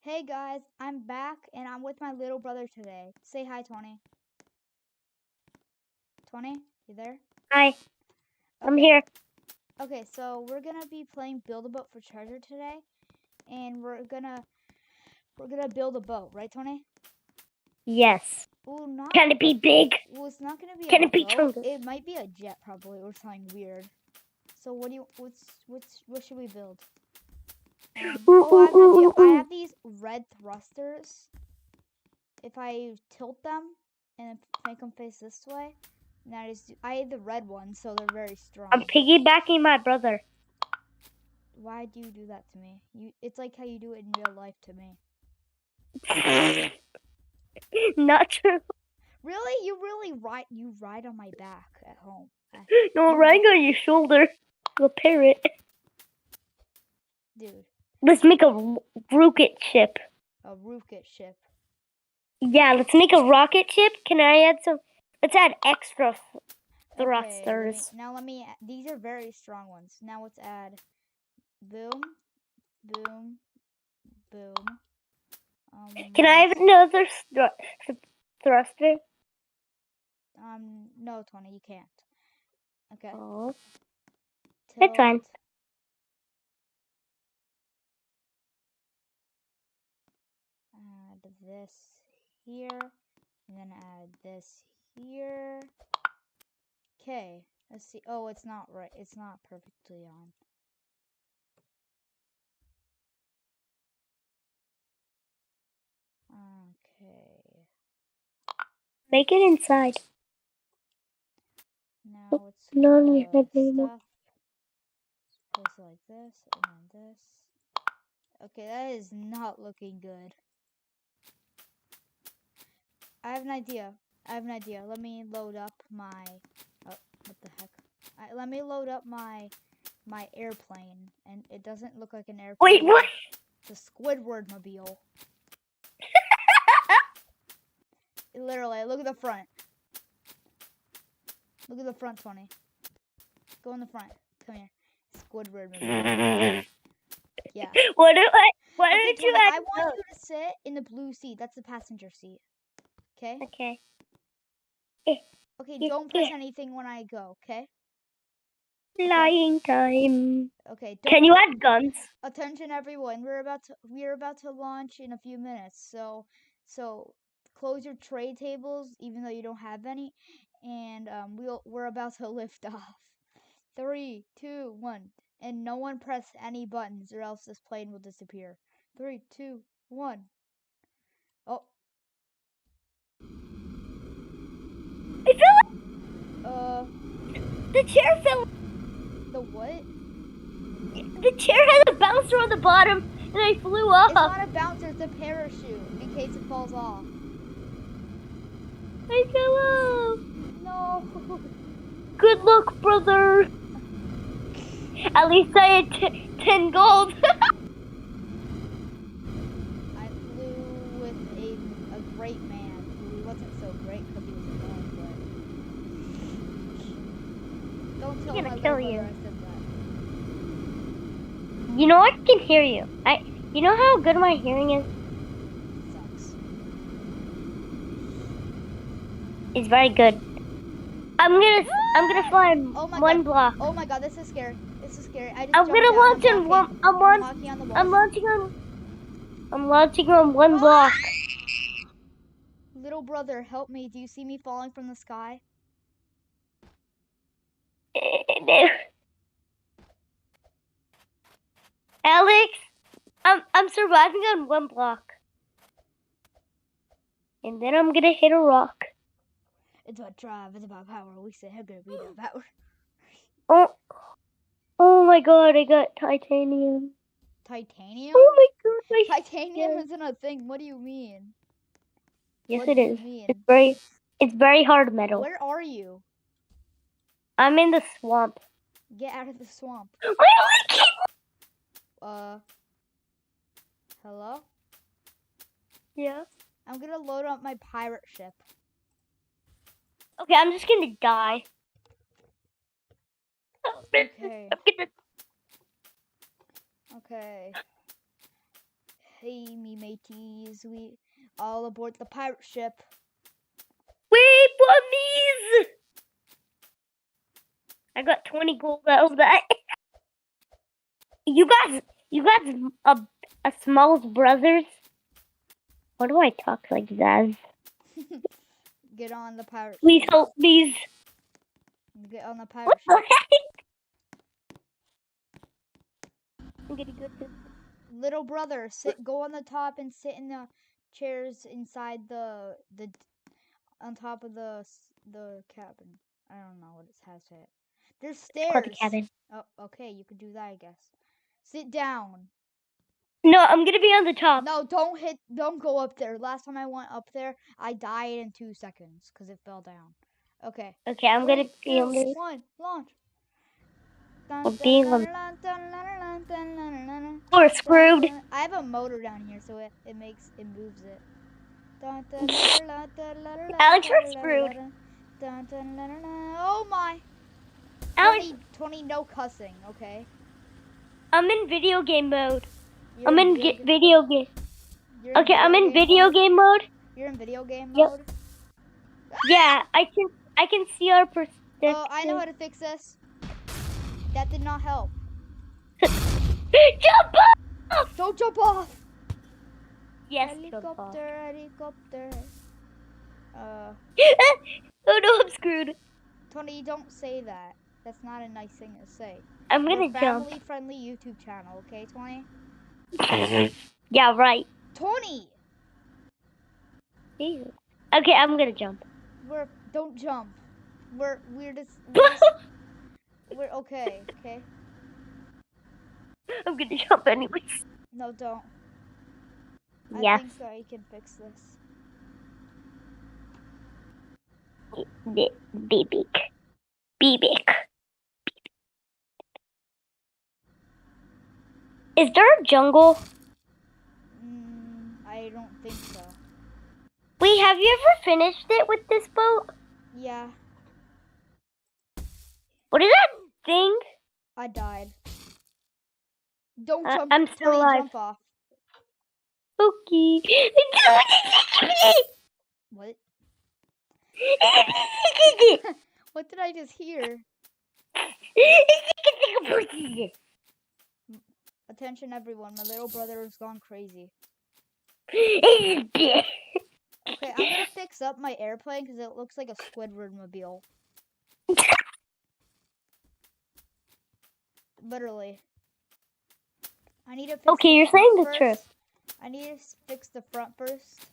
Hey guys, I'm back and I'm with my little brother today. Say hi, Tony. Tony, you there? Hi, I'm Okay. here. Okay, so we're gonna be playing Build a Boat for Treasure today, and we're gonna build a boat, right, Tony? Yes. Ooh, not. Can it be big? Well, it's not gonna be a Can it be boat. true? It might be a jet, probably, or something weird. So what should we build? I have an idea. I have these red thrusters. If I tilt them and make them face this way, I have the red ones, so they're very strong. I'm piggybacking my brother. Why do you do that to me? It's like how you do it in real life to me. Not true. Really? You ride on my back at home. No, riding on your shoulder. The parrot. Dude. Let's make a rocket ship. A rocket ship. Yeah, let's make a rocket ship. Can I add some? Let's add extra thrusters. Okay, these are very strong ones. Now let's add boom, boom, boom. Can I have another thruster? No, Tony, you can't. Okay. Oh, that's fine. Add this here, and then add this here. Okay, let's see. Oh, it's not right. It's not perfectly on. Okay. Make it inside. Now it's No, stuff. Place it like this, and then this. Okay, that is not looking good. I have an idea. Let me load up my. Oh, what the heck? Let me load up my airplane, and it doesn't look like an airplane. Wait, what? It's a Squidward mobile. Literally, look at the front. Look at the front, Tony. Go in the front. Come here. Squidward mobile. Yeah. Why don't you add I want you to sit in the blue seat. That's the passenger seat. Okay? Okay. Okay, don't press anything when I go, okay? Flying time. Okay. Can you add guns? Attention, everyone. We're about to launch in a few minutes. So close your tray tables, even though you don't have any, and we're about to lift off. 3, 2, 1, and no one press any buttons, or else this plane will disappear. 3, 2, 1. Oh. I fell. The chair fell. The what? The chair had a bouncer on the bottom, and I flew off. It's not a bouncer, it's a parachute, in case it falls off. I fell off. No. Good luck, brother. At least I had 10 gold. I flew with a great man who wasn't so great because he was alone, but don't tell my kill brother you. I said that. You know I can hear you. You know how good my hearing is? Sucks. It's very good. I'm gonna fly one block. Oh my god, this is scary. I'm launching on one block. Little brother, help me. Do you see me falling from the sky? Alex, I'm surviving on one block. And then I'm gonna hit a rock. It's about drive, it's about power. We say how good we know power. Oh my god, I got titanium. Titanium? Oh my god, titanium isn't a thing. What do you mean? Yes, it is. It's very hard metal. Where are you? I'm in the swamp. Get out of the swamp. Hello? Yeah? I'm gonna load up my pirate ship. Okay, I'm just gonna die. Okay. Okay. Hey, me mateys, we all aboard the pirate ship. Wait for me! I got 20 gold out of that. You guys a small brothers? Why do I talk like that? Get on the pirate Please ship. help me. Get on the pirate What the ship. heck? I'm gonna go to... Little brother, go on the top and sit in the chairs inside the on top of the cabin. I don't know what it has to it. There's Called the stairs. cabin. Oh, okay, you could do that, I guess. Sit down. No, I'm gonna be on the top. No, don't go up there. Last time I went up there, I died in 2 seconds because it fell down. Okay. Okay, I'm gonna be on 3, the... 2, 1, launch. being on... We're screwed. I have a motor down here, so it moves it. Alex, we're screwed. Oh my! Alex, 20, no cussing, okay? I'm in video game mode. You're I'm in video game. Okay, I'm in video game mode. You're in video game Yep. mode? Yeah, I can see our perspective. Oh, I know how to fix this. That did not help. Jump off! Don't jump off! Yes, jump off. Helicopter. Oh no, I'm screwed. Tony, don't say that. That's not a nice thing to say. I'm We're gonna jump. family-friendly YouTube channel, okay, Tony? Yeah, right. Tony! Okay, I'm gonna jump. Don't jump. We're okay, okay? I'm gonna jump anyways. No, don't. Yes. I think I can fix this. Be big. Is there a jungle? I don't think so. Wait, have you ever finished it with this boat? Yeah. What is that thing? I died. Don't jump. I'm still alive. Jump off. Okay. What? What did I just hear? Attention everyone, my little brother has gone crazy. Okay, I'm gonna fix up my airplane because it looks like a Squidward mobile. Literally. I need to fix Okay, you're saying the truth. I need to fix the front first.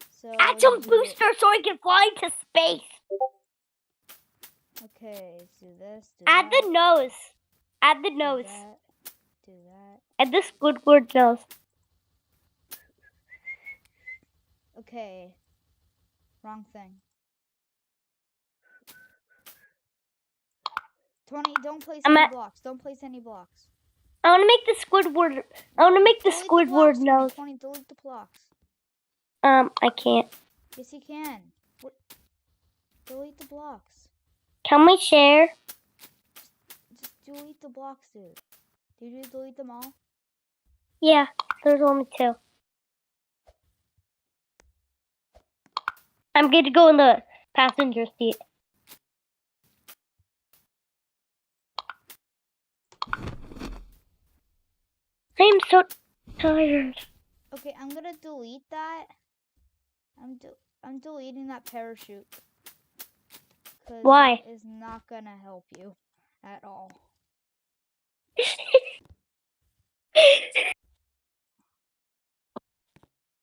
So add some booster so I can fly to space. Okay, let's do this. Add the nose. Add the nose. Do that. Add the Squidward nose. Okay. Wrong thing. Tony, don't place any blocks. Don't place any blocks. I want to make the Squidward. I want to make the Squidward nose. Tony, delete the blocks. I can't. Yes, you can. What? Delete the blocks. Can we share? Just delete the blocks, dude. Did you delete them all? Yeah, there's only 2. I'm going to go in the passenger seat. I'm so tired. Okay, I'm gonna delete that. I'm deleting that parachute. Why? That is not gonna help you at all.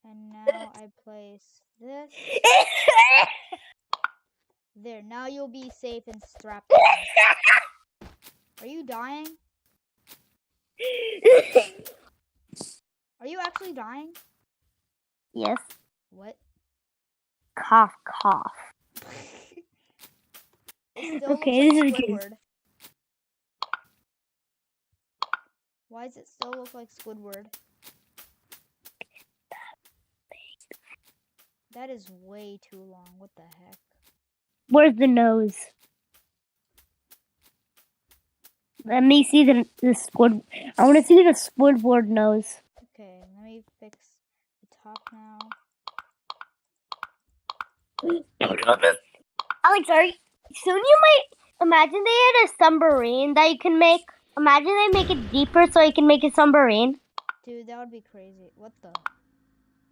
And now I place this. There, now you'll be safe and strapped in. Are you dying? Are you actually dying? Yes. What? Cough, cough. Okay, this is Squidward. Why does it still look like Squidward? That is way too long. What the heck? Where's the nose? Let me see the squid. I want to see the Squidward nose. Okay, let me fix the top now. Alex, soon you might imagine they had a submarine that you can make. Imagine they make it deeper so you can make a submarine. Dude, that would be crazy. What the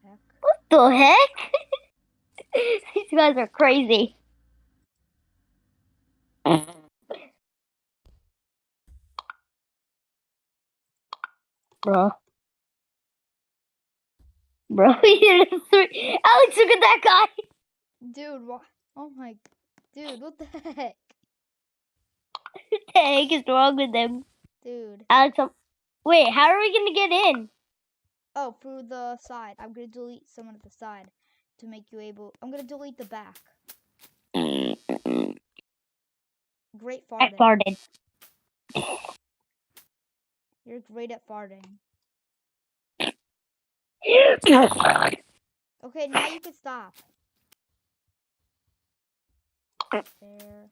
heck? What the heck? These guys are crazy. Bro, you did three. Alex, look at that guy. Dude, what? Oh my. Dude, what the heck? What the heck is wrong with them? Dude. Alex, wait, how are we gonna get in? Oh, through the side. I'm gonna delete someone at the side to make you able. I'm gonna delete the back. Great I farting. farted. You're great at farting. Okay, now you can stop. There.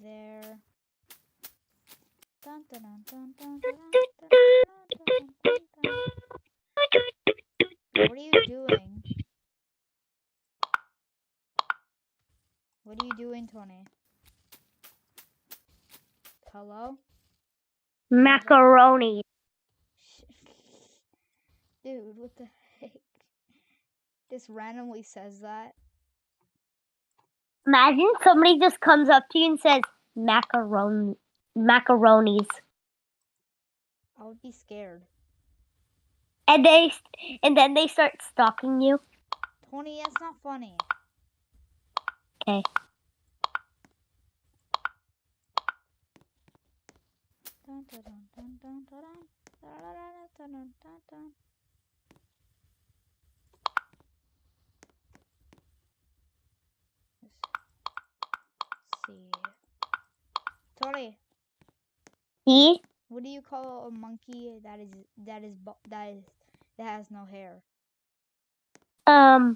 There. Dun, dun, dun, dun, dun, dun, dun, dun, dun, dun. What are you doing? What are you doing, Tony? Hello? Macaroni. Dude, what the heck? Just randomly says that. Imagine somebody just comes up to you and says macaronis. I would be scared. And then they start stalking you. Tony, that's not funny. Okay. Dun, dun, dun, dun, dun, dun, dun, dun, dun, dun. Let's see. Tony, See? what do you call a monkey that has no hair? A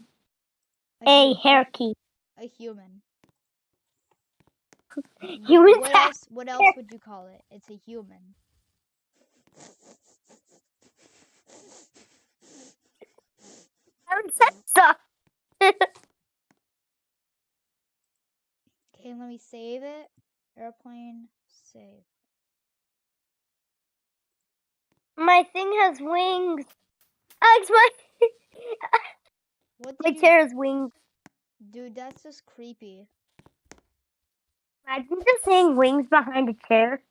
hair key. A human. Humans have What else would you call it? It's a human. stuff. Okay, let me save it. Airplane, save. My thing has wings. Alex, my you... chair has wings. Dude, that's just creepy. Imagine just seeing wings behind a chair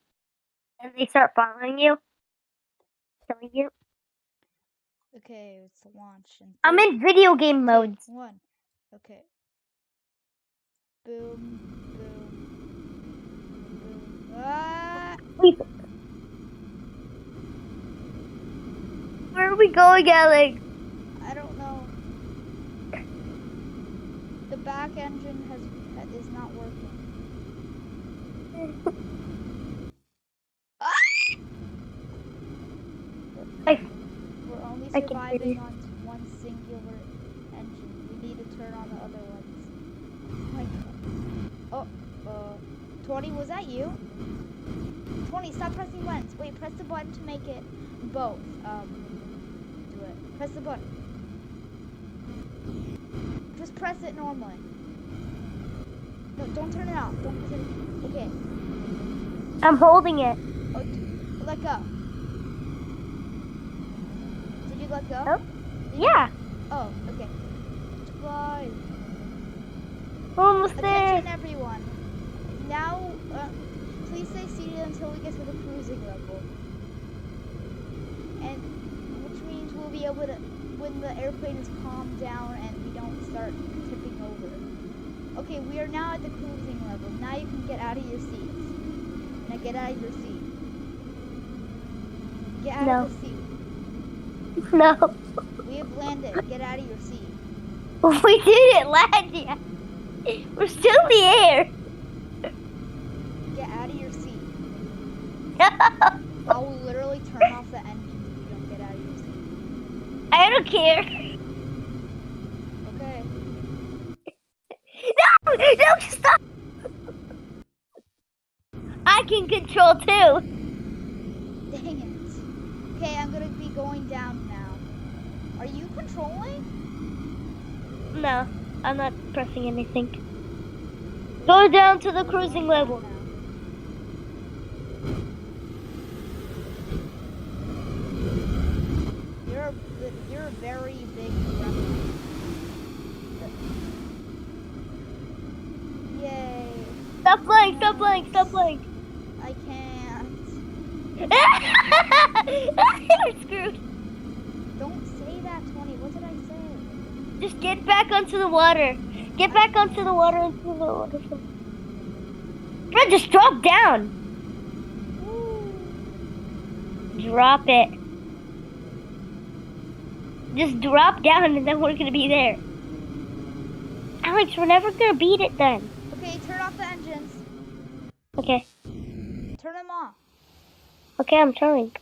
and they start following you. Killing you. Okay, it's launch. I'm in video game mode. 1. Okay. Boom, boom, boom. Ah! Where are we going, Alex? I don't know. The back engine is not working. We're only surviving on one singular engine. We need to turn on the other ones. Oh my god. Oh, Tony, was that you? Tony, stop pressing buttons. Wait, press the button to make it both. Do it. Press the button. Just press it normally. No, don't turn it off. Don't press it. Okay. I'm holding it. Oh, let go. Did you let go? Oh, yeah. Oh, okay. Fly. Almost Attention, there. everyone. Now, please stay seated until we get to the cruising level. And which means we'll be able to, when the airplane is calmed down and we don't start tipping over. Okay, we are now at the cruising level. Now you can get out of your seats. Now get out of your seat. Get out of the seat. No. We have landed. Get out of your seat. We didn't land yet. We're still in the air. Get out of your seat. No. I will literally turn off the engines if you don't get out of your seat. I don't care. Okay. No, stop. can control too. Dang it. Okay, I'm gonna be going down now. Are you controlling? No, I'm not pressing anything. Go down to the We're cruising going down level. now. You're a very big gremlin. Yay. Stop playing, stop playing, stop playing. I can't. We're screwed. Don't say that, 20. What did I say? Just get back onto the water. Get back onto the water into the waterfall. Bro, just drop down. Drop it. Just drop down and then we're gonna be there. Alex, we're never gonna beat it then. Okay, turn off the engines. Okay. Turn them off. Okay, I'm turning.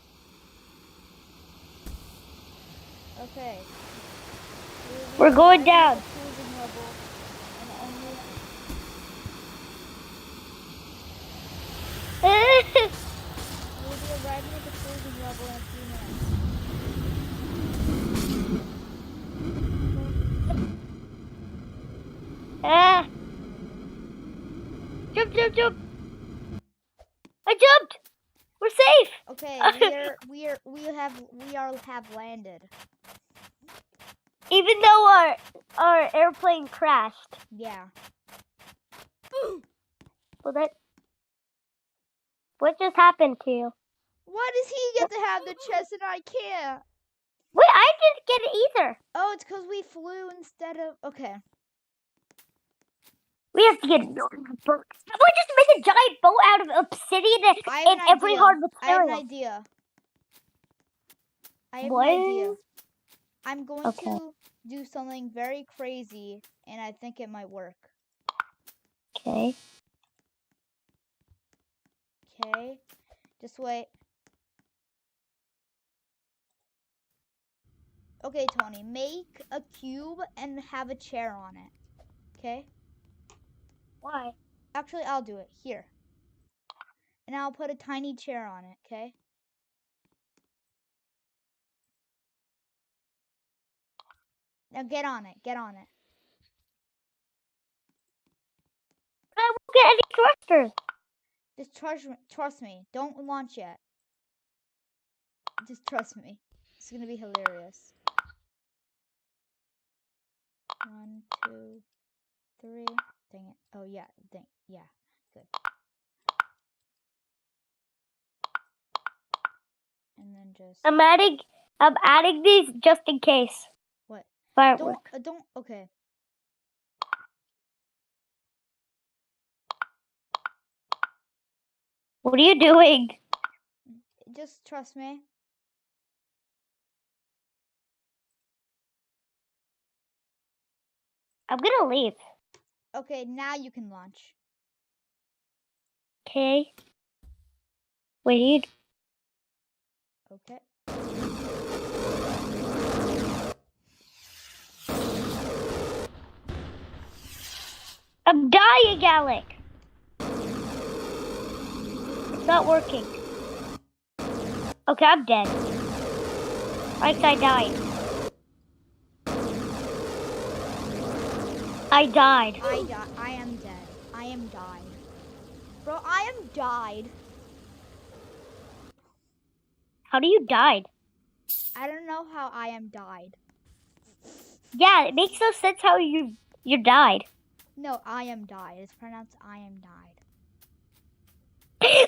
Okay. We're going down. Cruising level and only... We'll be arriving at the cruising level in a few minutes. Ah! Jump, jump, jump! I jumped! We're safe! Okay, we have landed. Even though our airplane crashed. Yeah. Well, what just happened to you? Why does he get to have the chest and I can't? Wait, I didn't get it either. Oh, it's because we flew instead of... Okay. We have to get a boat. Someone just make a giant boat out of obsidian and every hard material. I have an idea. I'm going to do something very crazy, and I think it might work. Okay. Okay. Just wait. Okay, Tony. Make a cube and have a chair on it. Okay? Why? Actually, I'll do it. Here. And I'll put a tiny chair on it, okay? Now get on it. Get on it. But I won't get any thrusters. Just trust me. Don't launch yet. Just trust me. It's gonna be hilarious. 1, 2, 3. Dang it. Oh yeah. Yeah. Good. And then just. I'm adding these just in case. What? Fireworks. Don't. Okay. What are you doing? Just trust me. I'm gonna leave. Okay, now you can launch. Okay. Wait. Okay. I'm dying, Alec. It's not working. Okay, I'm dead. I died. I died. I am dead. I am died. Bro, I am died. How do you died? I don't know how I am died. Yeah, it makes no sense how you died. No, I am died. It's pronounced I am died.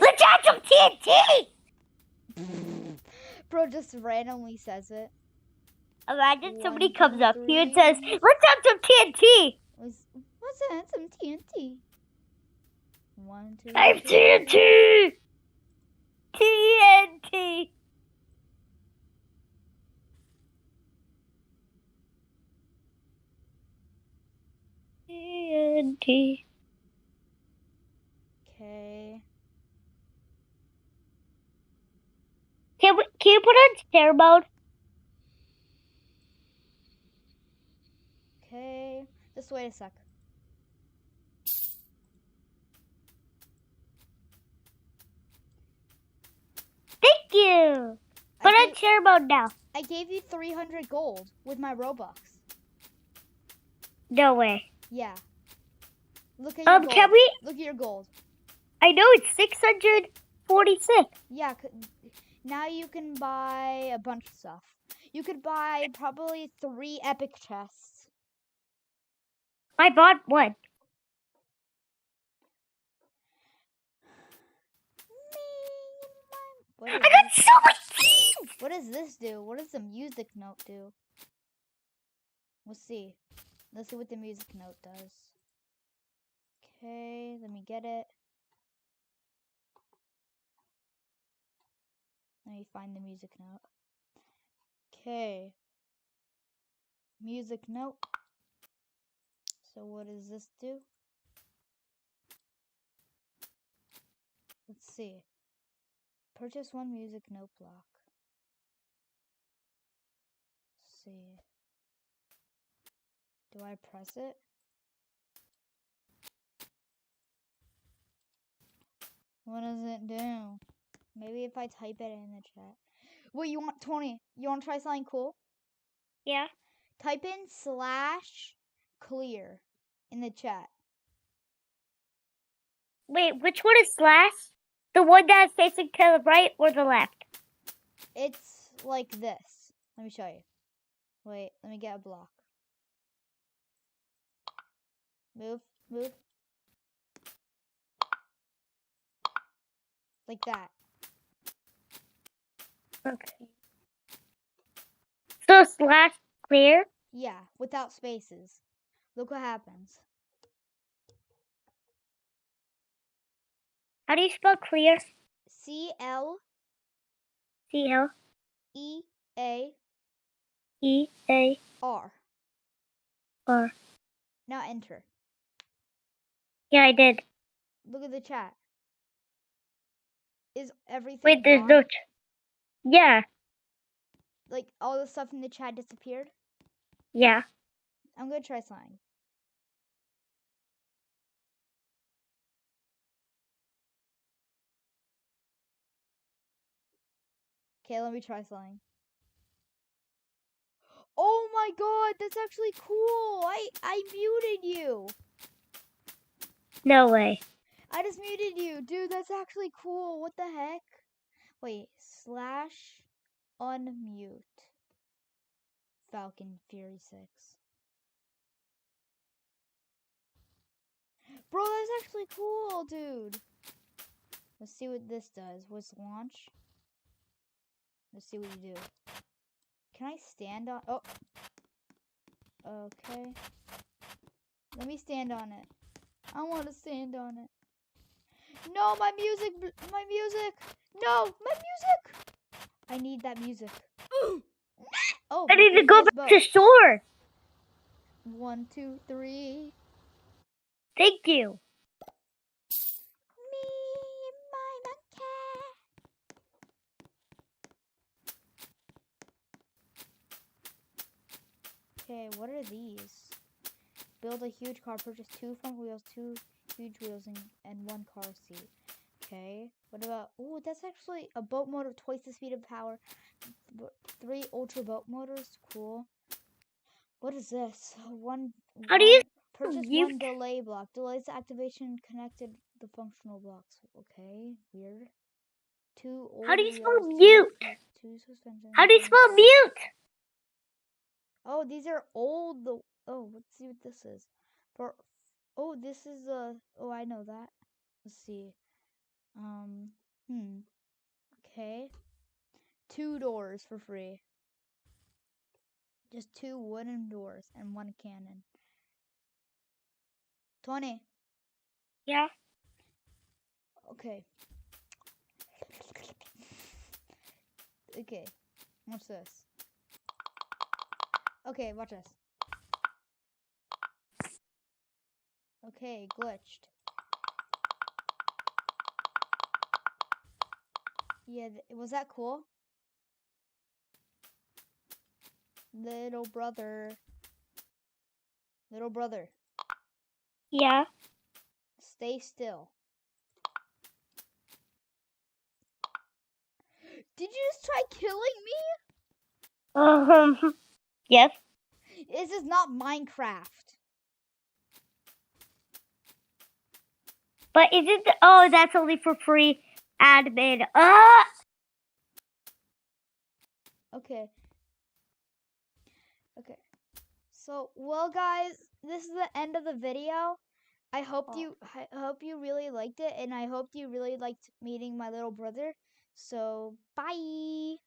Let's add some TNT! Bro just randomly says it. Imagine somebody 1, 2, comes up here and 3. says, let's add some TNT! Let's add some TNT. 1, 2, I have 3. TNT! TNT! TNT. Okay. Can you put on stair mode? Okay. Just wait a sec. share mode now? I gave you 300 gold with my Robux. No way. Yeah. Look at your gold. Can we? Look at your gold. I know it's 646. Yeah, now you can buy a bunch of stuff. You could buy probably 3 epic chests. I bought one. What I is got this? so much things. What does this do? What does the music note do? Let's see. Let's see what the music note does. Okay, let me get it. Let me find the music note. Okay. Music note. So what does this do? Let's see. Purchase 1 music note block. Let's see. Do I press it? What does it do? Maybe if I type it in the chat. Wait, Tony, you want to try something cool? Yeah. Type in /clear in the chat. Wait, which one is slash? The one that's facing to the right or the left? It's like this. Let me show you. Wait, let me get a block. Move. Like that. Okay. So slash clear? Yeah, without spaces. Look what happens. How do you spell clear? CLEA. C-L-E-A-R. Now enter. Yeah, I did. Look at the chat. Is everything Wait, there's gone? no... Yeah. Like all the stuff in the chat disappeared? Yeah. I'm gonna try something. Okay, let me try something. Oh my god, that's actually cool. I muted you. No way. I just muted you. Dude, that's actually cool. What the heck? Wait, /unmute. Falcon Fury 6. Bro, that's actually cool, dude. Let's see what this does. What's launch? Let's see what you do. Can I stand on... Oh. Okay. Let me stand on it. I want to stand on it. No, my music! My music! No, my music! I need that music. Oh, I need to go this back to shore. 1, 2, 3. Thank you. Me and my monkey. Okay, what are these? Build a huge car, purchase 2 front wheels, 2 huge wheels, and 1 car seat. Okay, what about... Oh, that's actually a boat motor, twice the speed of power. 3 ultra boat motors, cool. What is this? How do you purchase mute? 1 delay block. Delays activation connected the functional blocks. Okay, weird. 2 old How do you spell wheels, mute? 2 suspension. How do you spell mute? Oh, these are old. Oh, let's see what this is. Oh, this is oh, I know that. Let's see. Okay. 2 doors for free. Just 2 wooden doors and 1 cannon. 20. Yeah. Okay. Okay. Watch this. Okay, watch this. Okay, glitched. Yeah, was that cool? Little brother. Little brother. Yeah. Stay still. Did you just try killing me? Yes. This is not Minecraft. But is it? Oh, that's only for free admin. Okay. Okay. So, well, guys, this is the end of the video. I hope you really liked it, and I hope you really liked meeting my little brother. So, bye.